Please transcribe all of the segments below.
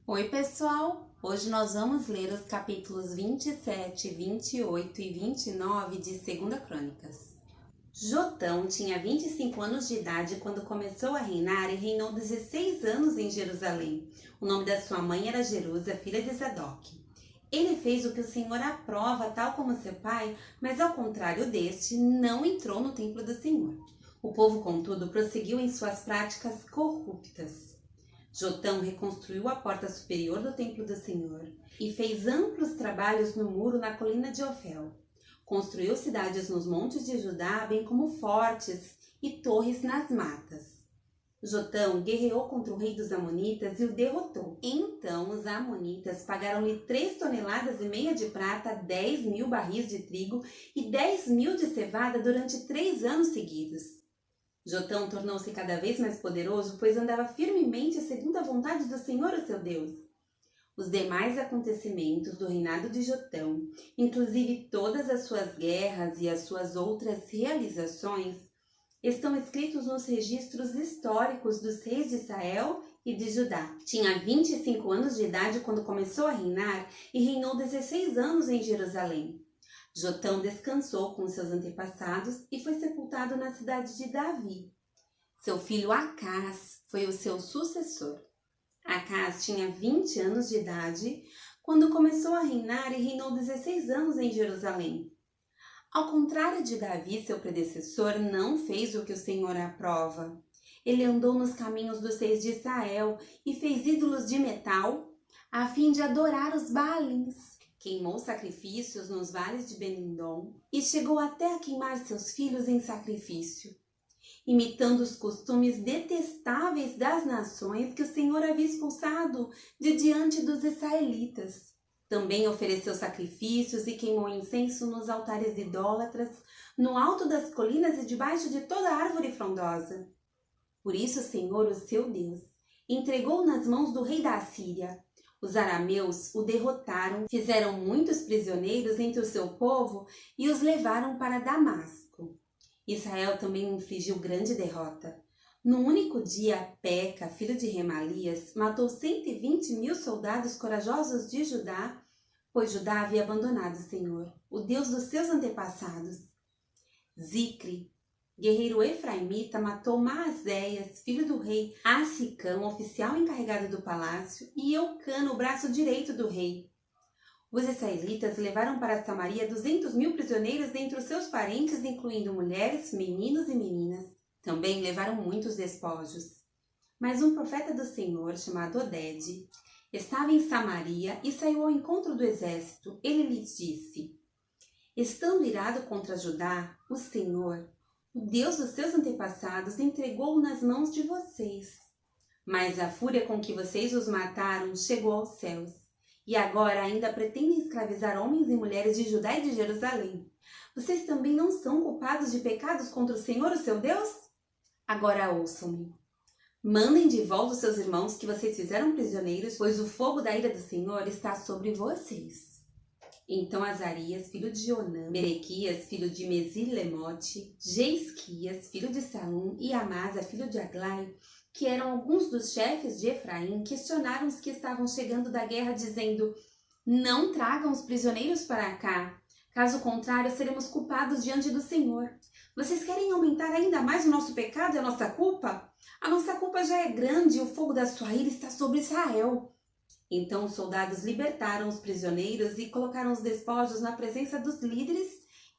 Oi pessoal, hoje nós vamos ler os capítulos 27, 28 e 29 de 2 Crônicas. Jotão tinha 25 anos de idade quando começou a reinar e reinou 16 anos em Jerusalém. O nome da sua mãe era Jerusa, filha de Zadok. Ele fez o que o Senhor aprova, tal como seu pai, mas ao contrário deste, não entrou no templo do Senhor. O povo, contudo, prosseguiu em suas práticas corruptas. Jotão reconstruiu a porta superior do templo do Senhor e fez amplos trabalhos no muro na colina de Ofel. Construiu cidades nos montes de Judá, bem como fortes e torres nas matas. Jotão guerreou contra o rei dos Amonitas e o derrotou. Então os Amonitas pagaram-lhe 3,5 toneladas de prata, 10.000 barris de trigo e 10.000 de cevada durante 3 anos seguidos. Jotão tornou-se cada vez mais poderoso, pois andava firmemente segundo a vontade do Senhor, o seu Deus. Os demais acontecimentos do reinado de Jotão, inclusive todas as suas guerras e as suas outras realizações, estão escritos nos registros históricos dos reis de Israel e de Judá. Tinha 25 anos de idade quando começou a reinar e reinou 16 anos em Jerusalém. Jotão descansou com seus antepassados e foi sepultado na cidade de Davi. Seu filho Acás foi o seu sucessor. Acás tinha 20 anos de idade quando começou a reinar e reinou 16 anos em Jerusalém. Ao contrário de Davi, seu predecessor, não fez o que o Senhor aprova. Ele andou nos caminhos dos reis de Israel e fez ídolos de metal a fim de adorar os Baalins. Queimou sacrifícios nos vales de Ben-Hindom e chegou até a queimar seus filhos em sacrifício, imitando os costumes detestáveis das nações que o Senhor havia expulsado de diante dos israelitas. Também ofereceu sacrifícios e queimou incenso nos altares idólatras, no alto das colinas e debaixo de toda árvore frondosa. Por isso o Senhor, o seu Deus, entregou nas mãos do rei da Assíria. Os arameus o derrotaram, fizeram muitos prisioneiros entre o seu povo e os levaram para Damasco. Israel também infligiu grande derrota. Num único dia, Peca, filho de Remalias, matou 120.000 soldados corajosos de Judá, pois Judá havia abandonado o Senhor, o Deus dos seus antepassados. Zicre, guerreiro efraimita, matou Maazéias, filho do rei Assicam, oficial encarregado do palácio, e Eucana, o braço direito do rei. Os israelitas levaram para Samaria 200.000 prisioneiros dentre os seus parentes, incluindo mulheres, meninos e meninas. Também levaram muitos despojos. Mas um profeta do Senhor, chamado Oded, estava em Samaria e saiu ao encontro do exército. Ele lhes disse: estando irado contra Judá, o Senhor, o Deus dos seus antepassados, entregou-o nas mãos de vocês. Mas a fúria com que vocês os mataram chegou aos céus. E agora ainda pretendem escravizar homens e mulheres de Judá e de Jerusalém. Vocês também não são culpados de pecados contra o Senhor, o seu Deus? Agora ouçam-me. Mandem de volta os seus irmãos que vocês fizeram prisioneiros, pois o fogo da ira do Senhor está sobre vocês. Então Azarias, filho de Onã, Merequias, filho de Mesilemote, Jeisquias, filho de Salum, e Amasa, filho de Aglai, que eram alguns dos chefes de Efraim, questionaram os que estavam chegando da guerra, dizendo: não tragam os prisioneiros para cá, caso contrário seremos culpados diante do Senhor. Vocês querem aumentar ainda mais o nosso pecado e a nossa culpa? A nossa culpa já é grande e o fogo da sua ira está sobre Israel. Então os soldados libertaram os prisioneiros e colocaram os despojos na presença dos líderes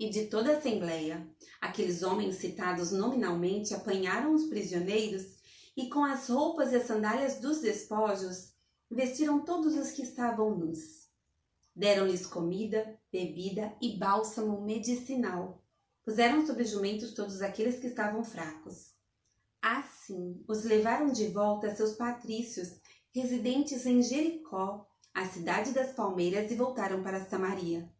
e de toda a assembleia. Aqueles homens citados nominalmente apanharam os prisioneiros e com as roupas e as sandálias dos despojos vestiram todos os que estavam nus. Deram-lhes comida, bebida e bálsamo medicinal. Puseram sobre jumentos todos aqueles que estavam fracos. Assim, os levaram de volta a seus patrícios, residentes em Jericó, a cidade das palmeiras, e voltaram para Samaria.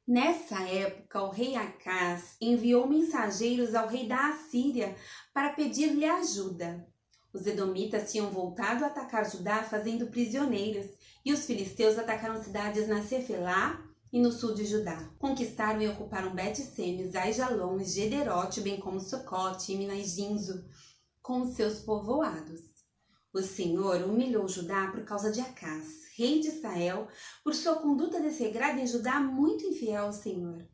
Nessa época, o rei Acás enviou mensageiros ao rei da Assíria para pedir-lhe ajuda. Os edomitas tinham voltado a atacar Judá, fazendo prisioneiros, e os filisteus atacaram cidades na Cefelá e no sul de Judá. Conquistaram e ocuparam Bet-Semes, Aijalon e Gederote, bem como Socote, Imna e Ginzo, com seus povoados. O Senhor humilhou Judá por causa de Acás, rei de Israel, por sua conduta desregrada em Judá, muito infiel ao Senhor.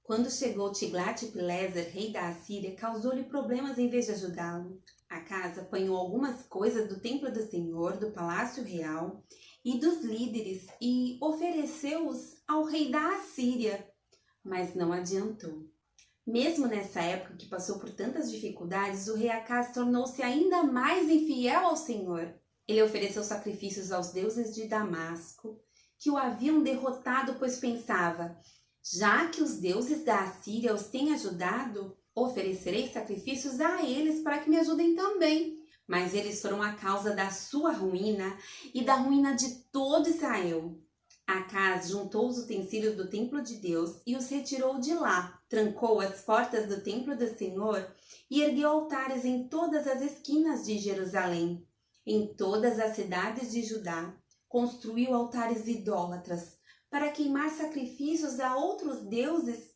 Quando chegou Tiglat-Pileser, rei da Assíria, causou-lhe problemas em vez de ajudá-lo. Acás apanhou algumas coisas do templo do Senhor, do palácio real e dos líderes e ofereceu-os ao rei da Assíria, mas não adiantou. Mesmo nessa época que passou por tantas dificuldades, o rei Acás tornou-se ainda mais infiel ao Senhor. Ele ofereceu sacrifícios aos deuses de Damasco, que o haviam derrotado, pois pensava: já que os deuses da Assíria os têm ajudado, oferecerei sacrifícios a eles para que me ajudem também. Mas eles foram a causa da sua ruína e da ruína de todo Israel. Acás juntou os utensílios do templo de Deus e os retirou de lá, trancou as portas do templo do Senhor e ergueu altares em todas as esquinas de Jerusalém. Em todas as cidades de Judá, construiu altares idólatras para queimar sacrifícios a outros deuses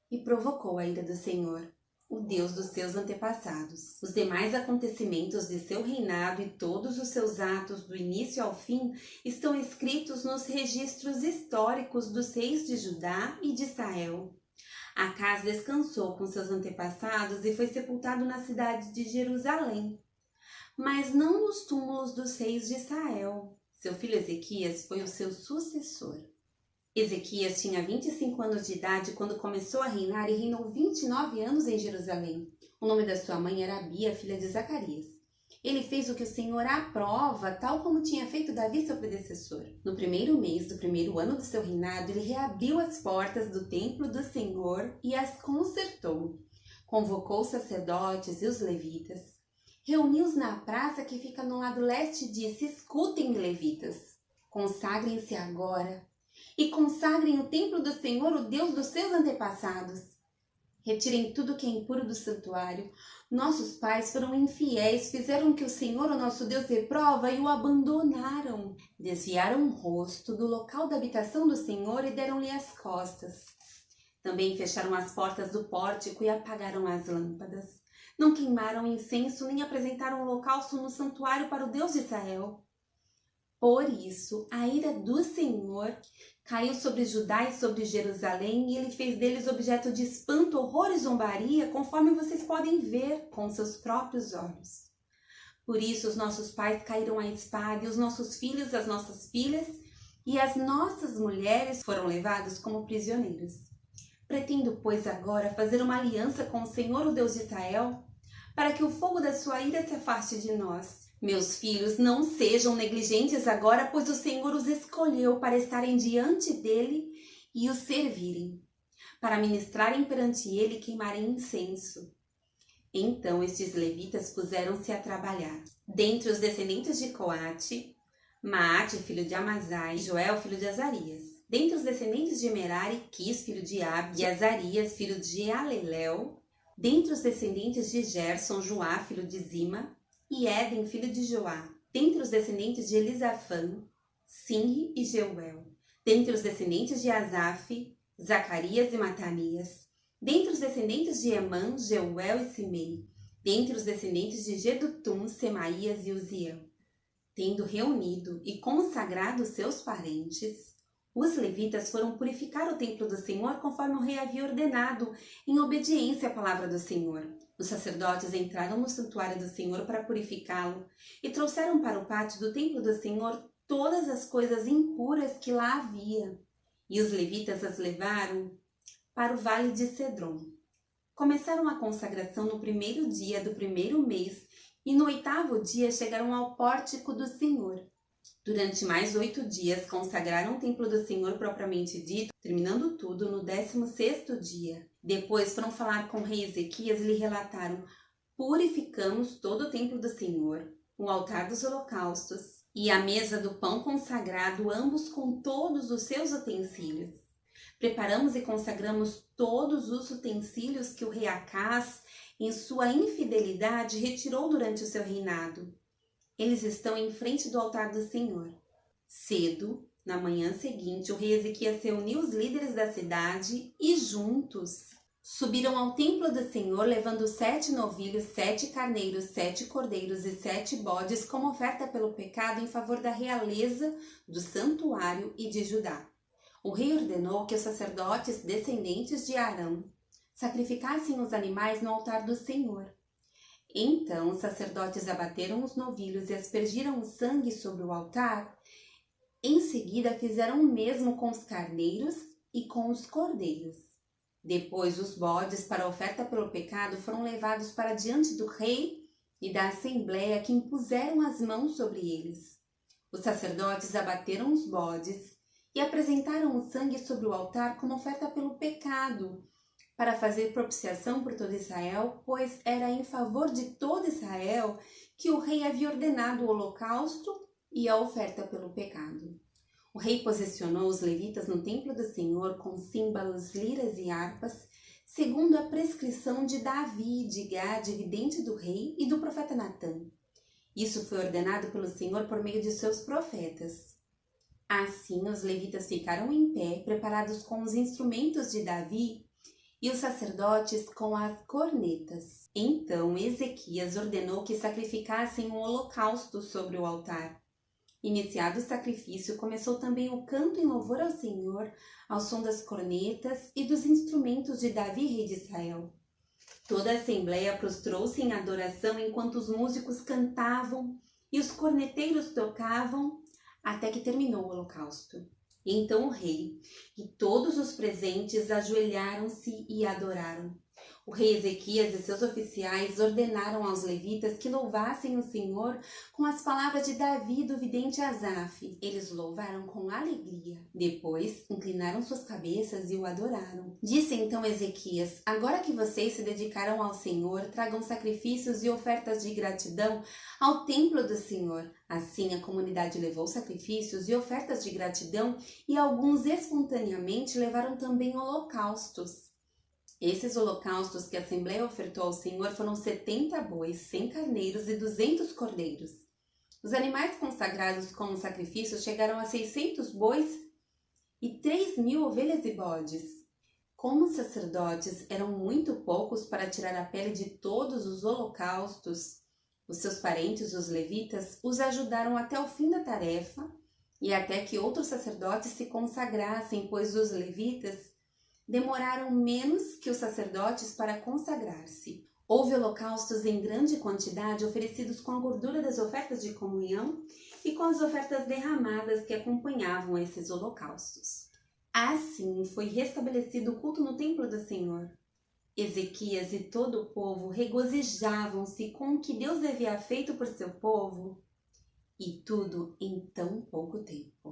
e provocou a ira do Senhor, o Deus dos seus antepassados. Os demais acontecimentos de seu reinado e todos os seus atos do início ao fim estão escritos nos registros históricos dos reis de Judá e de Israel. Acás descansou com seus antepassados e foi sepultado na cidade de Jerusalém, mas não nos túmulos dos reis de Israel. Seu filho Ezequias foi o seu sucessor. Ezequias tinha 25 anos de idade quando começou a reinar e reinou 29 anos em Jerusalém. O nome da sua mãe era Abia, filha de Zacarias. Ele fez o que o Senhor aprova, tal como tinha feito Davi, seu predecessor. No primeiro mês do primeiro ano do seu reinado, ele reabriu as portas do templo do Senhor e as consertou. Convocou os sacerdotes e os levitas. Reuniu-os na praça que fica no lado leste e disse: escutem, levitas, consagrem-se agora e consagrem o templo do Senhor, o Deus dos seus antepassados. Retirem tudo que é impuro do santuário. Nossos pais foram infiéis, fizeram o que o Senhor, o nosso Deus, reprova e o abandonaram. Desviaram o rosto do local da habitação do Senhor e deram-lhe as costas. Também fecharam as portas do pórtico e apagaram as lâmpadas. Não queimaram incenso nem apresentaram holocausto no santuário para o Deus de Israel. Por isso, a ira do Senhor caiu sobre Judá e sobre Jerusalém, e ele fez deles objeto de espanto, horror e zombaria, conforme vocês podem ver com seus próprios olhos. Por isso, os nossos pais caíram à espada, e os nossos filhos, as nossas filhas, e as nossas mulheres foram levados como prisioneiros. Pretendo, pois, agora fazer uma aliança com o Senhor, o Deus de Israel, para que o fogo da sua ira se afaste de nós. Meus filhos, não sejam negligentes agora, pois o Senhor os escolheu para estarem diante dele e os servirem, para ministrarem perante ele e queimarem incenso. Então estes levitas puseram-se a trabalhar. Dentre os descendentes de Coate, Maate, filho de Amazai, e Joel, filho de Azarias. Dentre os descendentes de Merari, Quis, filho de Abi, e Azarias, filho de Alelel. Dentre os descendentes de Gerson, Joá, filho de Zima, e Éden, filho de Joá. Dentre os descendentes de Elisafã, Sinri e Jeuel. Dentre os descendentes de Asaf, Zacarias e Matanias. Dentre os descendentes de Emã, Jeuel e Simei. Dentre os descendentes de Gedutum, Semaías e Uziel. Tendo reunido e consagrado seus parentes, os levitas foram purificar o templo do Senhor conforme o rei havia ordenado, em obediência à palavra do Senhor. Os sacerdotes entraram no santuário do Senhor para purificá-lo e trouxeram para o pátio do templo do Senhor todas as coisas impuras que lá havia. E os levitas as levaram para o vale de Cedron. Começaram a consagração no primeiro dia do primeiro mês e no 8º dia chegaram ao pórtico do Senhor. Durante mais 8 dias consagraram o templo do Senhor propriamente dito, terminando tudo no 16º dia. Depois foram falar com o rei Ezequias e lhe relataram: purificamos todo o templo do Senhor, o altar dos holocaustos e a mesa do pão consagrado, ambos com todos os seus utensílios. Preparamos e consagramos todos os utensílios que o rei Acás, em sua infidelidade, retirou durante o seu reinado. Eles estão em frente do altar do Senhor. Cedo, na manhã seguinte, o rei Ezequias reuniu os líderes da cidade e juntos Subiram ao templo do Senhor, levando 7 novilhos, 7 carneiros, 7 cordeiros e 7 bodes como oferta pelo pecado em favor da realeza, do santuário e de Judá. O rei ordenou que os sacerdotes descendentes de Arão sacrificassem os animais no altar do Senhor. Então os sacerdotes abateram os novilhos e aspergiram o sangue sobre o altar. Em seguida fizeram o mesmo com os carneiros e com os cordeiros. Depois os bodes para a oferta pelo pecado foram levados para diante do rei e da assembleia, que impuseram as mãos sobre eles. Os sacerdotes abateram os bodes e apresentaram o sangue sobre o altar como oferta pelo pecado, para fazer propiciação por todo Israel, pois era em favor de todo Israel que o rei havia ordenado o holocausto e a oferta pelo pecado. O rei posicionou os levitas no templo do Senhor com símbolos, liras e harpas, segundo a prescrição de Davi, de Gade, vidente do rei, e do profeta Natã. Isso foi ordenado pelo Senhor por meio de seus profetas. Assim, os levitas ficaram em pé, preparados com os instrumentos de Davi, e os sacerdotes com as cornetas. Então Ezequias ordenou que sacrificassem um holocausto sobre o altar. Iniciado o sacrifício, começou também o canto em louvor ao Senhor, ao som das cornetas e dos instrumentos de Davi, rei de Israel. Toda a assembleia prostrou-se em adoração enquanto os músicos cantavam e os corneteiros tocavam, até que terminou o holocausto. Então o rei e todos os presentes ajoelharam-se e adoraram. O rei Ezequias e seus oficiais ordenaram aos levitas que louvassem o Senhor com as palavras de Davi, do vidente Asaf. Eles o louvaram com alegria. Depois, inclinaram suas cabeças e o adoraram. Disse então Ezequias: agora que vocês se dedicaram ao Senhor, tragam sacrifícios e ofertas de gratidão ao templo do Senhor. Assim, a comunidade levou sacrifícios e ofertas de gratidão, e alguns espontaneamente levaram também holocaustos. Esses holocaustos que a Assembleia ofertou ao Senhor foram 70 bois, 100 carneiros e 200 cordeiros. Os animais consagrados como sacrifício chegaram a 600 bois e 3.000 ovelhas e bodes. Como os sacerdotes eram muito poucos para tirar a pele de todos os holocaustos, os seus parentes, os levitas, os ajudaram até o fim da tarefa e até que outros sacerdotes se consagrassem, pois os levitas demoraram menos que os sacerdotes para consagrar-se. Houve holocaustos em grande quantidade oferecidos com a gordura das ofertas de comunhão e com as ofertas derramadas que acompanhavam esses holocaustos. Assim foi restabelecido o culto no templo do Senhor. Ezequias e todo o povo regozijavam-se com o que Deus havia feito por seu povo, e tudo em tão pouco tempo.